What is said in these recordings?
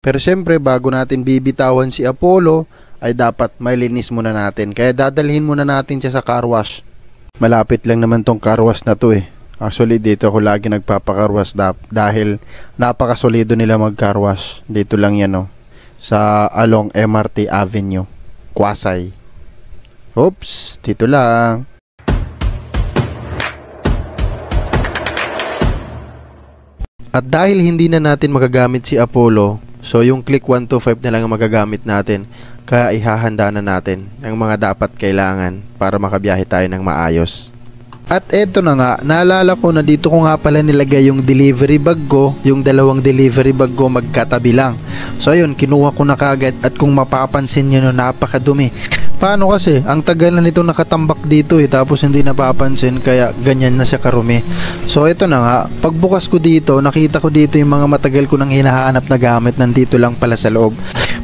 Pero syempre, bago natin bibitawan si Apollo, ay dapat mailinis muna natin. Kaya dadalhin muna natin siya sa car wash. Malapit lang naman tong car wash na to eh. Actually, dito ako lagi nagpapa-car wash dahil napakasolido nila mag-car wash. Dito lang yan oh, sa along MRT Avenue, Kwasay. Oops, dito lang. At dahil hindi na natin magagamit si Apollo, so yung Click 125 na lang ang magagamit natin. Kaya ihahanda na natin ang mga dapat kailangan para makabiyahe tayo ng maayos. At eto na nga, naalala ko na dito ko nga pala nilagay yung delivery bag ko, yung dalawang delivery bag ko magkatabi lang. So ayun, kinuha ko na kagad at kung mapapansin nyo no, napakadumi. Paano kasi, ang tagal na nito nakatambak dito tapos hindi napapansin kaya ganyan na siya karumi. So ito na nga, pagbukas ko dito, nakita ko dito yung mga matagal ko nang hinahanap na gamit nandito lang pala sa loob.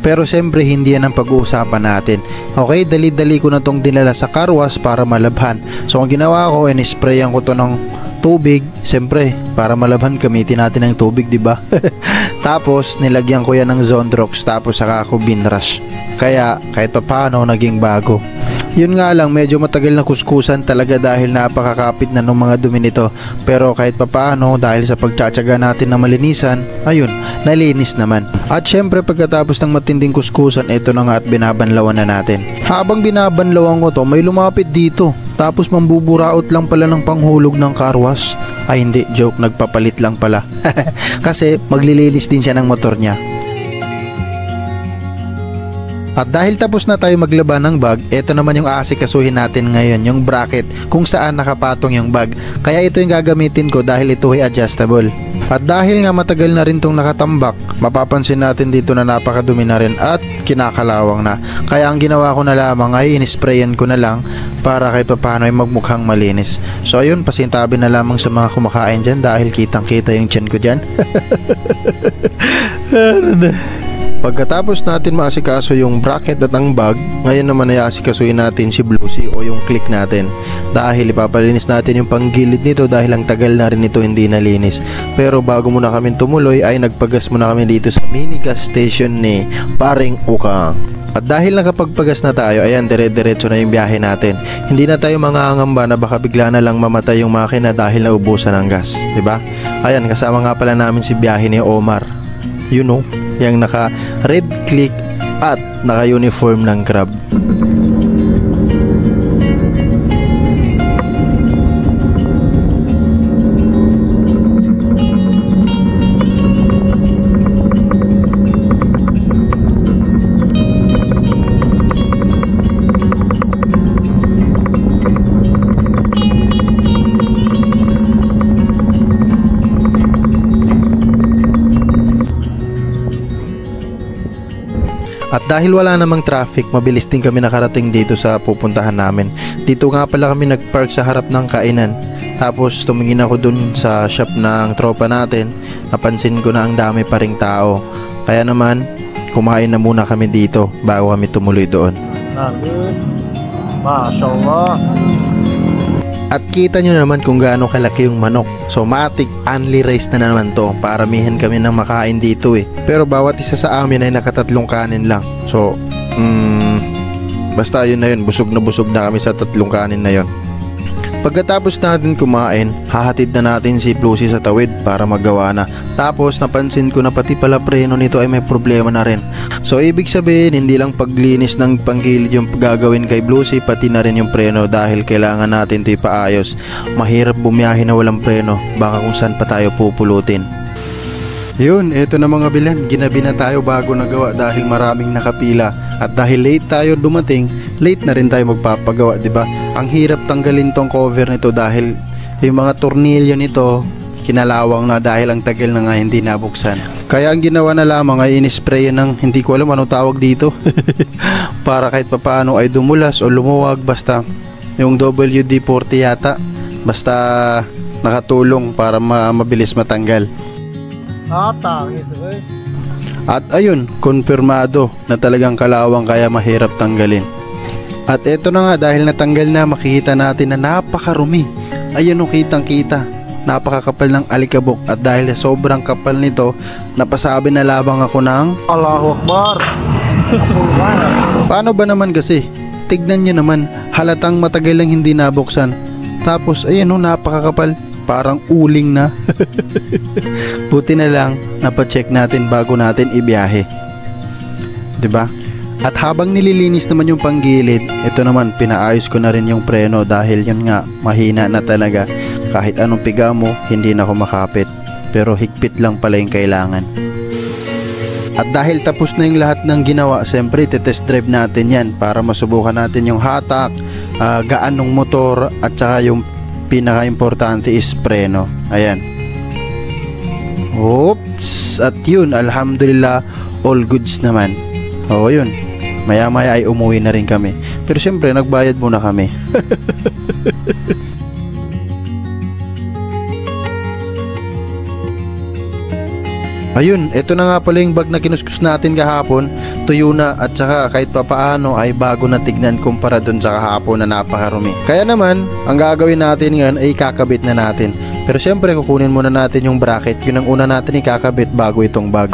Pero siyempre hindi yan ang pag-uusapan natin. Okay, dali-dali ko na tong dinala sa car wash para malabhan. So ang ginawa ko, in-sprayan ko to ng tubig. Siyempre, para malabhan gamitin natin ng tubig, di ba? Tapos nilagyan ko yan ng Zondrox tapos saka ako binrush. Kaya kahit pa paano naging bago. Yun nga lang, medyo matagal na kuskusan talaga dahil napakakapit na ng mga dumi nito. Pero kahit pa paano, dahil sa pagtsatsaga natin na malinisan, ayun, nalinis naman. At syempre pagkatapos ng matinding kuskusan, ito na nga at binabanlawan na natin. Habang binabanlawan ko to, may lumapit dito. Tapos mambuburaot lang pala ng panghulog ng car wash. Ay hindi, joke, nagpapalit lang pala. Kasi maglilinis din siya ng motor niya. At dahil tapos na tayo maglaba ng bag, ito naman yung aasikasuhin natin ngayon, yung bracket kung saan nakapatong yung bag. Kaya ito yung gagamitin ko dahil ito ay adjustable. At dahil nga matagal na rin tong nakatambak, mapapansin natin dito na napakadumi na rin at kinakalawang na. Kaya ang ginawa ko na lamang ay inisprayan ko na lang para kahit paano ay magmukhang malinis. So ayun, pasintabi na lamang sa mga kumakain dyan dahil kitang kita yung tiyan ko dyan. Pagkatapos natin maasikaso yung bracket at ang bag, ngayon naman ay asikasuhin natin si Bluesy o yung click natin. Dahil ipapalinis natin yung panggilid nito dahil ang tagal na rin ito hindi nalinis. Pero bago muna kami tumuloy ay nagpagas muna kami dito sa mini gas station ni Paring Ukang. At dahil nakapagpagas na tayo, ayan, dire-diretso na yung biyahe natin. Hindi na tayo mangangamba na baka bigla na lang mamatay yung makina dahil naubusan ng gas, 'di ba? Ayan, kasama nga pala namin si biyahe ni Omar. You know, yung naka red click at naka uniform ng Grab. At dahil wala namang traffic, mabilis din kami nakarating dito sa pupuntahan namin. Dito nga pala kami nagpark sa harap ng kainan. Tapos tumingin ako dun sa shop ng tropa natin. Napansin ko na ang dami pa ring tao. Kaya naman, kumain na muna kami dito bago kami tumuloy doon. Mashallah. At kita nyo naman kung gaano kalaki yung manok. So matik, only rice na naman to. Paramihan kami ng makain dito eh. Pero bawat isa sa amin ay nakatatlong kanin lang. So, basta yun na yun. Busog na kami sa tatlong kanin na yun. Pagkatapos natin kumain, hahatid na natin si Bluesy sa tawid para magawa na. Tapos napansin ko na pati pala preno nito ay may problema na rin. So ibig sabihin, hindi lang paglinis ng panggilid yung gagawin kay Bluesy, pati na rin yung preno dahil kailangan natin ito ipaayos. Mahirap bumiyahe na walang preno, baka kung saan pa tayo pupulutin. Yun, eto na mga bilan, ginabi na tayo bago nagawa dahil maraming nakapila. At dahil late tayo dumating, late na rin tayo magpapagawa, di ba? Ang hirap tanggalin tong cover nito dahil yung mga tornilyo nito kinalawang na dahil ang tagal na nga hindi nabuksan. Kaya ang ginawa na lamang ay inispray ng, hindi ko alam anong tawag dito, para kahit papaano ay dumulas o lumuwag, basta yung WD-40 yata, basta nakatulong para mabilis matanggal. At ayun, konfirmado na talagang kalawang kaya mahirap tanggalin. At eto na nga, dahil natanggal na, makikita natin na napakarumi. Ayun o, kitang kita. napakakapal ng alikabok at dahil sa sobrang kapal nito, napasabi na labang ako ng Allahu Akbar. paano ba naman kasi? Tignan nyo naman, halatang matagal lang hindi nabuksan. Tapos ayan o, napakakapal, parang uling na. Buti na lang napacheck natin bago natin ibiyahe, 'di ba? At habang nililinis naman yung panggilid, ito naman pinaayos ko na rin yung preno dahil yun nga, mahina na talaga. Kahit anong piga mo, hindi na ako makapit. Pero higpit lang pala yung kailangan. At dahil tapos na yung lahat ng ginawa, siyempre test drive natin yan para masubukan natin yung hatak, gaan ng motor, at saka yung pinaka-importante is preno. Ayan. Oops! At yun, alhamdulillah, all goods naman. Oo, yun. Maya-maya ay umuwi na rin kami. Pero syempre, nagbayad muna kami. Ayun, ito na nga pala yung bag na kinuskus natin kahapon. Tuyo na at saka kahit papaano ay bago na tignan kumpara dun sa kahapon na napakarumi. Kaya naman, ang gagawin natin ngayon ay kakabit na natin. Pero syempre, kukunin muna natin yung bracket. Yun ang una natin ikakabit bago itong bag.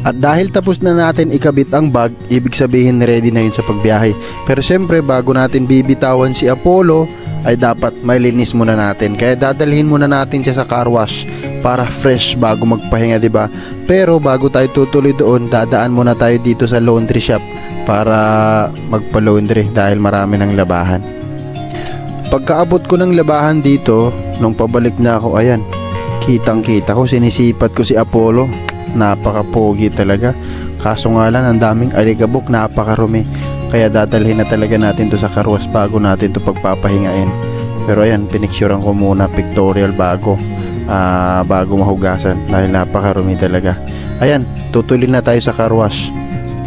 At dahil tapos na natin ikabit ang bag, ibig sabihin ready na yun sa pagbiyahe. Pero syempre, bago natin bibitawan si Apollo, ay dapat may linis muna natin. Kaya dadalhin muna natin siya sa car wash para fresh bago magpahinga, 'di ba? Pero bago tayo tutuloy doon, dadaan muna tayo dito sa laundry shop para magpa-laundry dahil marami ng labahan. Pagkaabot ko ng labahan dito, nung pabalik na ako, ayan, kitang-kita ko, sinisipat ko si Apollo. Napaka-pogi talaga. Kaso nga lang, ang daming alikabok, napakarumi. Kaya dadalhin na talaga natin to sa car wash bago natin to pagpapahingain. Pero ayan, pinicturean ko muna pictorial bago mahugasan dahil napakarumi talaga. Ayan, tutuloy na tayo sa car wash.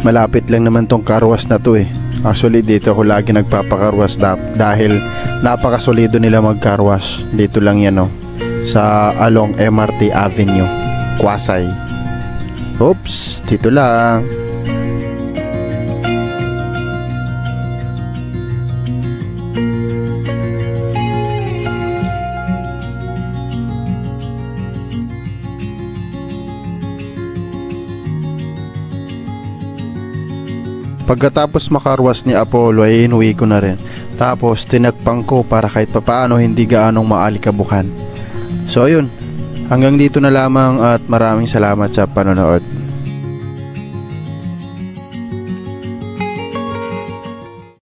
Malapit lang naman tong car wash na to eh. Actually, dito ako lagi nagpapa-car wash dahil napakasolido nila mag-car wash. Dito lang yan, oh, sa along MRT Avenue, Kwasay. Oops, dito lang. Pagkatapos makarwas ni Apollo ay inuwi ko na rin. Tapos tinagpang ko para kahit papaano hindi gaanong maalikabukan. So ayun, hanggang dito na lamang at maraming salamat sa panonood.